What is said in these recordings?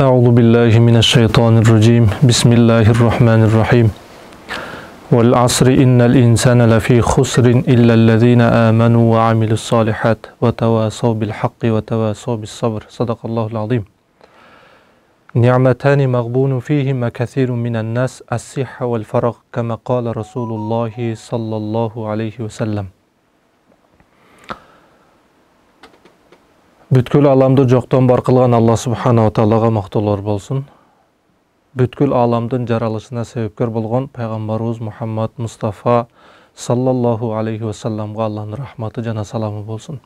أعوذ بالله من الشيطان الرجيم بسم الله الرحمن الرحيم والعصر إن الإنسان لفي خسر إلا الذين آمنوا وعملوا الصالحات وتواصوا بالحق وتواصوا بالصبر صدق الله العظيم نعمتان مغبون فيهما كثير من الناس الصحة والفراغ كما قال رسول الله صلى الله عليه وسلم. Бүткүл аламды жоктон бар кылган Алла субханала таалага мактоолор болсун. Бүткүл аламдын жаралышына себепкер болгон пайгамбарыбыз Мухаммад Мустафа саллаллаху алейхи вассаламга Алланын рахматы жана саламы болсун.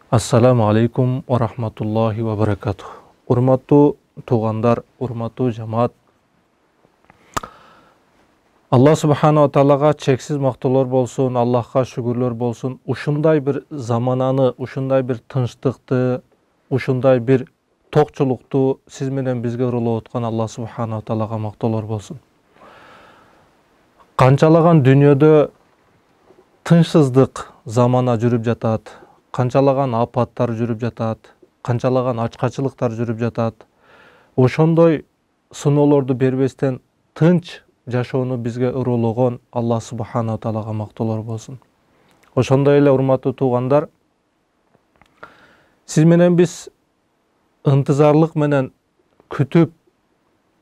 Ассаламу алейкум ва рахматуллахи ва баракатух. Урматтуу туугандар, урматтуу жамаат. Алла субханала таалага чексиз мактоолор болсун, Аллахка шүгүрлөр болсун. Ушундай бир замананы, ушундай бир тынчтыкты, ушундай бир токчулукту сиз менен бизге урулуп аткан Алла субханала таалага мактоолор болсун. Канчалаган дүйнөдө тынчсыздык замана жүрүп жатат, канчалаган апаттар жүрүп жатат, канчалаган ачкачылыктар жүрүп жатат. Ошондой сыноолорду бербестен тынч жашоону бизге урулугон Алла субханала таалага мактоолор болсун. Ошондой эле урматтуу туугандар, сиз менен биз ынтызарлык менен күтүп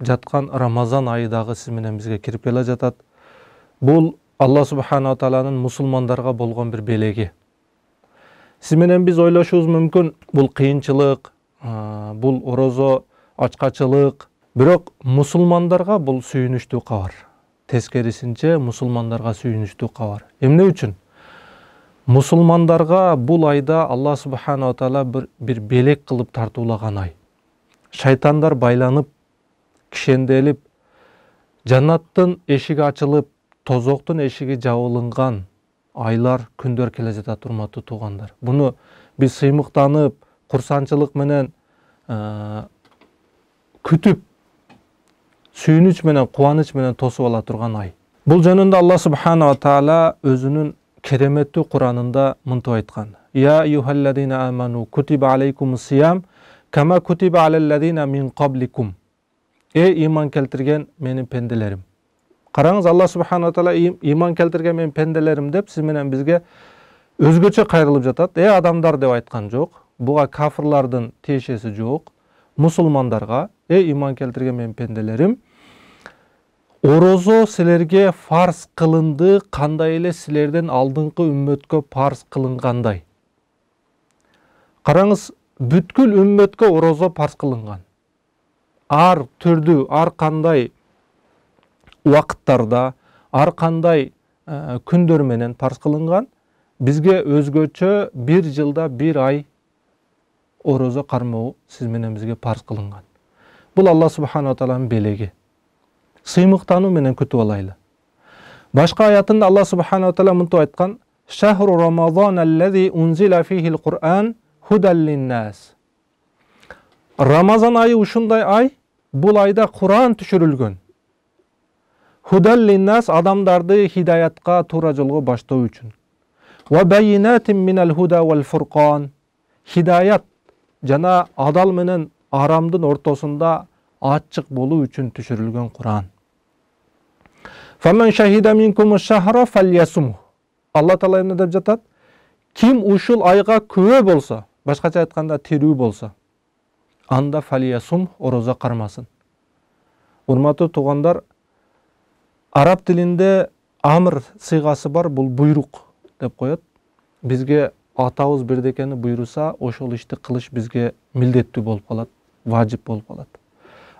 жаткан Рамазан айы дагы сиз менен бизге кирип келе жатат. Бул Алла субханала тааланын мусулмандарга болгон бир белеги. Сиз менен биз ойлошубуз мүмкүн, бул кыйынчылык, бул орозо, ачкачылык, бирок мусулмандарга бул сүйүнүчтүү кабар. Тескерисинче мусулмандарга сүйүнүчтүү кабар. Эмне үчүн? Мусулмандарга бул айда Алла субханала таала бир белек кылып тартуулаган ай. Шайтандар байланып, кишенделип, жаннаттын эшиги ачылып, тозоктун эшиги жабылынган айлар, күндөр келе жатат, урматтуу туугандар. Буну биз сыймыктанып, курсанчылык менен күтүп, сүйүнүч менен, кубаныч менен тосуп ала турган ай. Бул жөнүндө Алла субханала таала өзүнүн кереметтүү Куранында мынтип айткан: Я айюхаллазина аману кутиба алейкумус сиям кама кутиба алаллазина мин кабликум. Иман келтирген менин пенделерим. Караңыз, Алла субханала таала иман келтирген менин пенделерим деп сиз менен бизге өзгөчө кайрылып жатат. Адамдар деп айткан жок. Буга кафырлардын тиешеси жок. Мусулмандарга, иман келтирген менин пенделерим, орозо силерге фарз кылынды, кандай эле силерден алдыңкы үммөткө фарз кылынгандай. Караңыз, бүткүл үммөткө орозо фарз кылынган. Ар түрдүү, ар кандай убакыттарда, ар кандай күндөр менен фарз кылынган. Бизге өзгөчө бир жылда бир ай орозо кармоо сиз менен бизге фарз кылынган. Бул Алла субханала тааланын белеги. Сыймыктануу менен күтүп алайлы. Башка аятында Алла субханала таала мынтип айткан: Шахру рамазан аллази унзила фихил Кур'ан худан линнас. Рамазан айы ушундай ай, бул айда Кур'ан түшүрүлгөн. Худан линнас, адамдарды хидаятка, туура жолго баштоо үчүн. Ва байинатин минал худа вал фуркан. Хидаят жана адал менен арамдын ортосунда ачык болуу үчүн түшүрүлгөн Кур'ан. Фаман шахида минкумуш шахра фальясум. Алла таала эмне деп жатат? Ким ушул айга күбө болсо, башкача айтканда тирүү болсо, анда фальясум, орозо кармасын. Урматтуу туугандар, араб тилинде амр сыйгасы бар, бул буйрук деп коет. Бизге атабыз бирдекени буйруса, ошол ишти кылыш бизге милдеттүү болуп калат, важип болуп калат.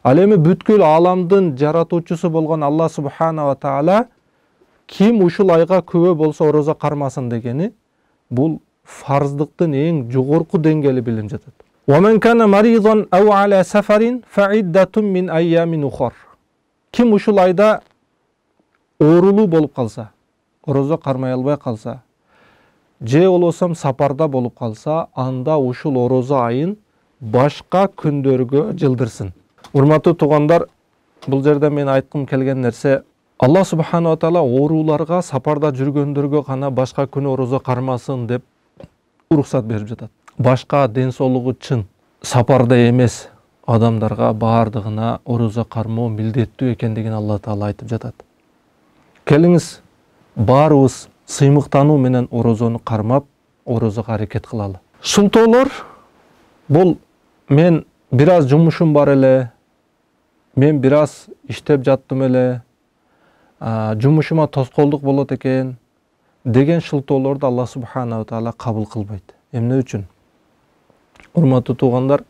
Ал эми бүткүл аламдын жаратуучусу болгон Алла субханала таала ким ушул айга күбө болсо орозо кармасын дегени, бул фарздыктын эң жогорку деңгээли билинип жатат. Ва мен кана маризан ау ала сафарин фаиддатун мин айямин ухар. Ким ушул айда оорулуу болуп калса, орозо кармай албай калса, же болбосо сапарда болуп калса, анда ушул орозо айын башка күндөргө жылдырсын. Урматтуу туугандар, бул жерде мен айткым келген нерсе, Алла субханала таала ооруларга, сапарда жүргөндөргө гана башка күнү орозо кармасын деп уруксат берип жатат. Башка ден соолугу чын, сапарда эмес, адамдарга баардыгына орозо кармоо милдеттүү экендигин Алла Таала айтып жатат. Келиңиз баарыбыз сыймыктануу менен орозону кармап, орозого аракет кылалы. Шылтоолор бул мен бир аз жумушум бар эле, мен бир аз иштеп жаттым эле, жумушума тоскоолдук болот экен деген шылтоолорду Алла Субханаху Таала кабыл кылбайт. Эмне үчүн? Урматтуу туугандар,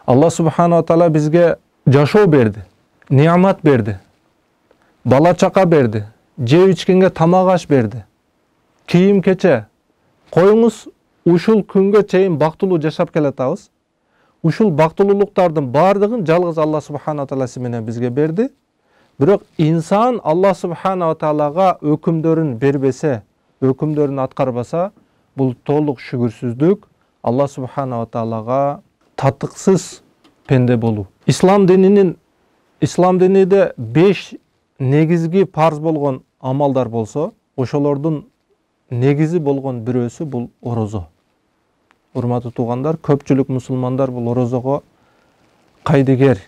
Алла Субханаху Таала бизге жашоо берди, неамат берди, бала чака берди, жеп ичкенге тамак аш берди, кийим кече. Коюңуз, ушул күнгө чейин бактылуу жашап келатабыз. Ушул бактылуулуктардын баардыгын жалгыз Алла Субханаху Таала менен бизге берди. Бирок инсан Алла Субханаху Таалага өкүмдөрүн бербесе, өкүмдөрүн аткарбаса, бул толук шүгүрсүздүк, Алла Субханаху Таалага татыксыз пенде болуу. Ислам диниде 5 негизги парз болгон амалдар болсо, ошолордун негизи болгон бирөөсү бул орозо. Урматтуу туугандар, көпчүлүк мусулмандар бул орозого кайдыгер,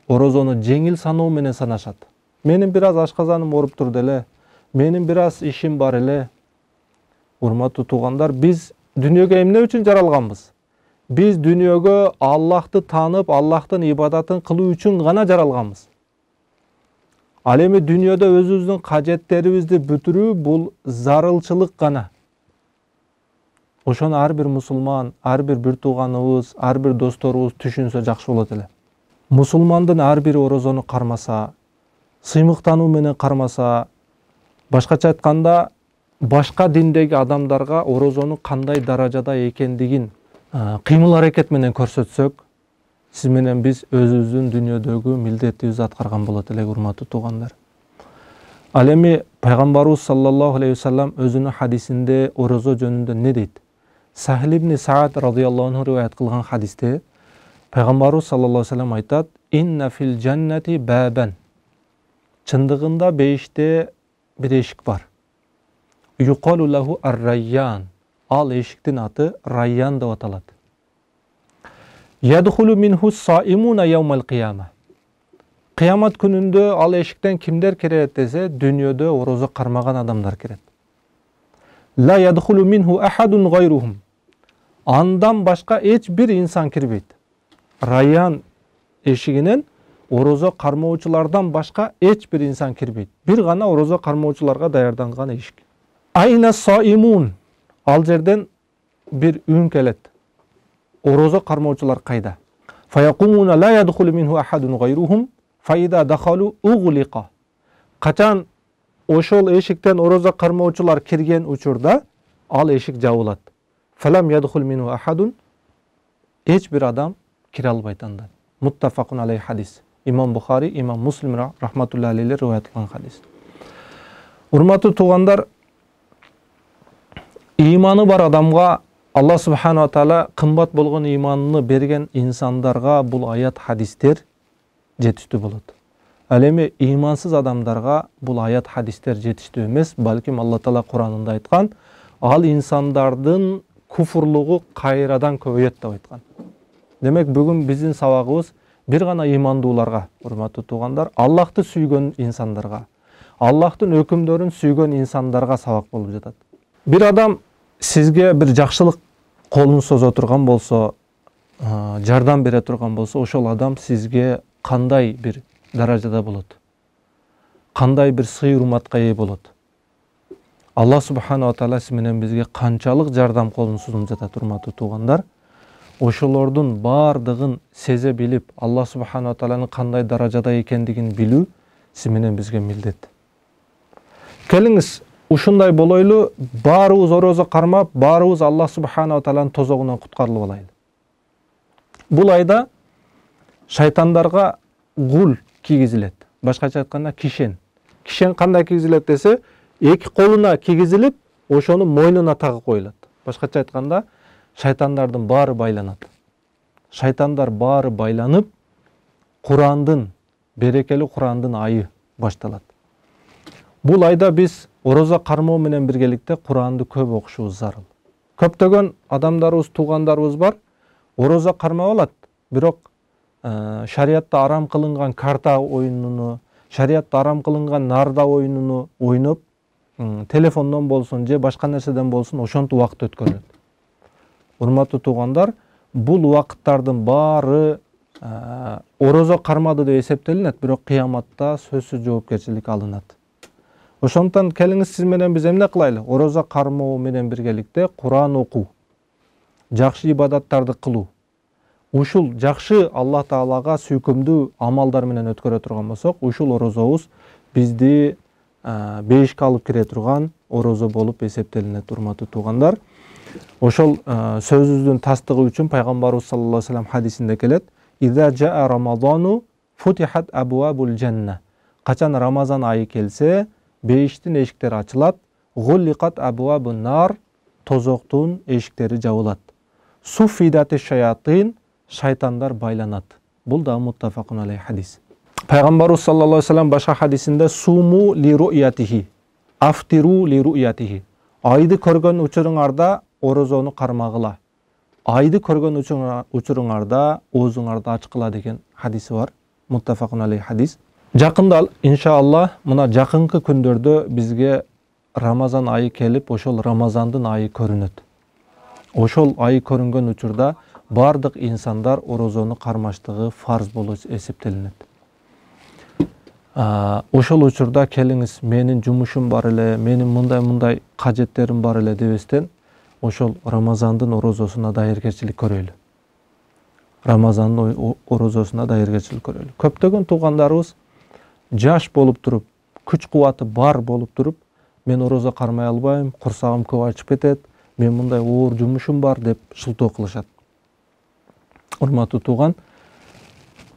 орозону жеңил саноо менен санашат. Менин бир аз ашказаным ооруп турду эле, менин бир аз ишим бар эле. Урматтуу туугандар, биз дүйнөгө эмне үчүн жаралганбыз? Биз дүйнөгө Аллахты таанып, Аллахтын ибадатын кылуу үчүн гана жаралганбыз. Ал эми дүйнөдө өзүбүздүн кажеттерибизди бүтүрүү бул зарылчылык гана. Ошону ар бир мусулман, ар бир тууганыбыз, ар бир досторубуз түшүнсө жакшы болот эле. Мусулмандын ар бири орозону кармаса, сыймыктануу менен кармаса, башкача айтканда, башка диндеги адамдарга орозону кандай даражада экендигин кыймыл аракет менен көрсөтсөк, сиз менен биз өзүбүздүн дүйнөдөгү милдетибизди аткарган болот элек, урматтуу туугандар. Ал эми пайгамбарыбыз саллаллаху алейхи вассалам өзүнүн хадисинде орозо жөнүндө не дейт? Сахил ибн Саад радыйаллаху анху риваят кылган хадисте пайгамбарыбыз саллаллаху алейхи вассалам айтат: "Инна фил джаннати бабан." Чындыгында бейиште бир эшик бар. Юкалу лаху ар-райян. Ал эшиктин аты Райян деп аталат. Ядхулу минху саимуна яумал кияма. Кыямат күнүндө ал эшиктен кимдер кирет десе, дүйнөдө орозо кармаган адамдар кирет. Ла ядхулу минху ахадун гайрухум. Андан башка эч бир инсан кирбейт. Райян эшигинен орозо кармоочулардан башка эч бир инсан кирбейт. Бир гана орозо кармоочуларга даярданган эшик. Айна саимун. Ал жерден бир үн келет. Орозо кармоочулар кайда? Фаякумуна ла ядхулу минху ахадун гайрухум фаида дахалу углиqa. Качан ошол эшиктен орозо кармоочулар кирген учурда ал эшик жабылат. Фалам ядхул минху ахадун. Эч бир адам кире албайт андан. Муттафакун алейхи хадис. Имам Бухари, Имам Муслим рахматуллахи алейхи риваят кылган хадис. Урматтуу туугандар, иманы бар адамга Алла Субханаху Таала кымбат болгон иманны берген инсандарга бул аят хадистер жетиштүү болот. Ал эми имансыз адамдарга бул аят хадистер жетиштүү эмес, балким Алла Таала Куранында айткан, ал инсандардын куфурлугу кайрадан көбөйөт деп айткан. Демек бүгүн биздин сабагыбыз бир гана имандууларга, урматтуу туугандар, Аллахты сүйгөн инсандарга, Аллахтын өкүмдөрүн сүйгөн инсандарга сабак болуп жатат. Бир адам сизге бир жакшылык колун созо турган болсо, жардам бере турган болсо, ошол адам сизге кандай бир даражада болот? Кандай бир сый урматка ээ болот? Алла Субханаху Таала сиз менен бизге канчалык жардам колун сунуп жатат, урматтуу туугандар. Ошолордун баардыгын сезе билип, Алла Субханаху Тааланын кандай даражада экендигин билүү сиз менен бизге милдет. Келиңиз, ушундай болойлу, баарыбыз орозо кармап, баарыбыз Алла Субханаху Тааланын тозогунан куткарылып алайлы. Бул айда шайтандарга гул кийгизилет. Башкача айтканда кишен. Кишен кандай кийгизилет десе, эки колуна кийгизилип, ошону мойнуна тагып коюлат. Башкача айтканда, шайтандардын баары байланат. Шайтандар баары байланып, Курандын, берекелүү Курандын айы башталат. Бул айда биз орозо кармоо менен биргеликте Куранды көп окушубуз зарыл. Көптөгөн адамдарыбыз, туугандарыбыз бар, орозо кармап алат, бирок шариятта арам кылынган карта оюнуну, шариятта арам кылынган нарда оюнуну ойноп, телефондон болсун же башка нерседен болсун ошентип убакыт өткөрүлөт. Урматтуу туугандар, бул убакыттардын баары орозо кармады деп эсептелинет, бирок кыяматта сөзсүз жоопкерчилик алынат. Ошондуктан келиңиз сиз менен биз эмне кылайлы? Орозо кармоо менен биргеликте Куран окуу, жакшы ибадаттарды кылуу. Ушул жакшы Аллах Таалага сүйкүмдүү амалдар менен өткөрө турган болсок, ушул орозобуз бизди бейишке алып кире турган орозо болуп эсептелинет, урматтуу туугандар. Ошол сөзүбүздүн тастыгы үчүн пайгамбарыбыз саллаллаху алейхи ва саллям хадисинде келет: "Иза жаа рамазану футихат абуабул жанна." Качан Рамазан айы келсе, бейиштин эшиктери ачылат, гулликат абуабун нар, тозоктун эшиктери жабылат. Суфидати шаятин, шайтандар байланат. Бул да муттафакун алейхи хадис. Пайгамбарыбыз саллаллаху алейхи ва саллям башка хадисинде суму ли ру'ятихи, афтиру ли ру'ятихи. Айды көргөн учуруңарда орозону кармагыла. Айды көргөн учуруңарда оозуңарды ачкыла деген хадиси бар. Муттафакун алейхи хадис. Жакында иншалла мына жакынкы күндөрдө бизге Рамазан айы келип, ошол Рамазандын айы көрүнөт. Ошол айы көрүнгөн учурда бардык инсандар орозону кармаштыгы фарз болуп эсептелинет. Ошол учурда келиңиз, менин жумушум бар эле, менин мындай кажеттерим бар эле дебестен, ошол Рамазандын орозосуна даяргерчилик көрөлү. Рамазандын орозосуна даяргерчилик көрөлү. Көптөгөн туугандарыбыз жаш болуп туруп, күч кубаты бар болуп туруп, мен орозо кармай албайм, курсагым көп ачып кетет, мен мындай оор жумушум бар деп шылтоо кылышат. Урматтуу тууган,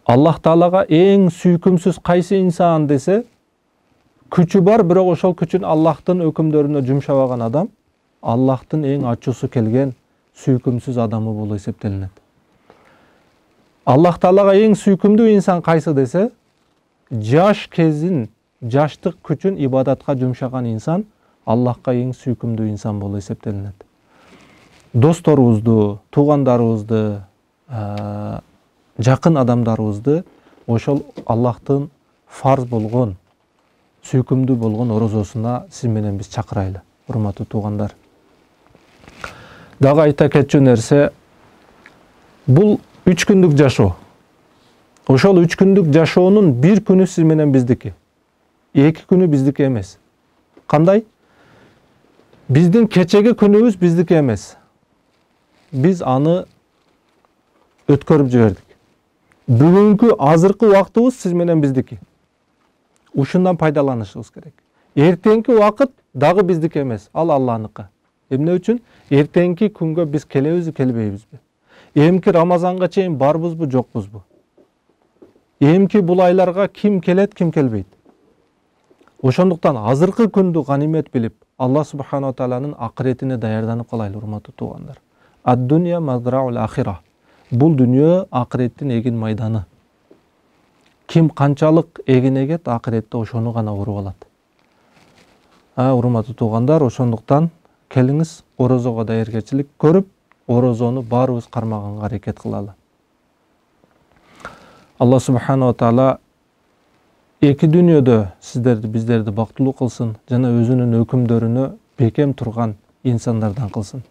Аллах Таалага эң сүйкүмсүз кайсы инсан десе, күчү бар, бирок ошол күчүн Аллахтын өкүмдөрүнө жумшабаган адам Аллахтын эң ачуусу келген сүйкүмсүз адамы болуп эсептелинет. Аллах Таалага эң сүйкүмдүү инсан кайсы десе, жаш кезин, жаштык күчүн ибадатка жумшаган инсан Аллахка эң сүйкүмдүү инсан болуп эсептелинет. Досторубузду, туугандарыбызды, жакын адамдарыбызды ошол Аллахтын фарз болгон, сүйкүмдүү болгон орозосуна сиз менен биз чакырайлы, урматтуу туугандар. Дагы айта кетчү нерсе, бул 3 күндүк жашоо. Ошол 3 күндүк жашоонун 1 күнү сиз менен биздики, 2 күнү биздики эмес. Кандай? Биздин кечеги күнүбүз биздики эмес. Биз аны өткөрүп жибердик. Бүгүнкү азыркы убактыбыз сиз менен биздики. Ушундан пайдаланышыбыз керек. Эртеңки убакыт дагы биздики эмес, ал Аллахныкы. Эмне үчүн? Эртеңки күнгө биз келебизби, келбейбизби? Эмки Рамазанга чейин барбызбы, жокпузбу? Эмки бул айларга ким келет, ким келбейт? Ошондуктан азыркы күндү ганимет билип, Аллах субхана ва тааланын акыретине даярданып калайлы, урматтуу туугандар. Ад-дунья мазраул ахира. Бул дүнүйө акыреттин эгин майданы. Ким канчалык эгин эгет, акыретте ошону гана уруп алат. Урматтуу туугандар, ошондуктан келиңиз орозого даяргерчилик көрүп, орозону баарыбыз кармаганга аракет кылалы. Аллах субхана ва таала эки дүнүйөдө сиздерди, биздерди бактылуу кылсын жана өзүнүн өкүмдөрүнө бекем турган инсандардан кылсын.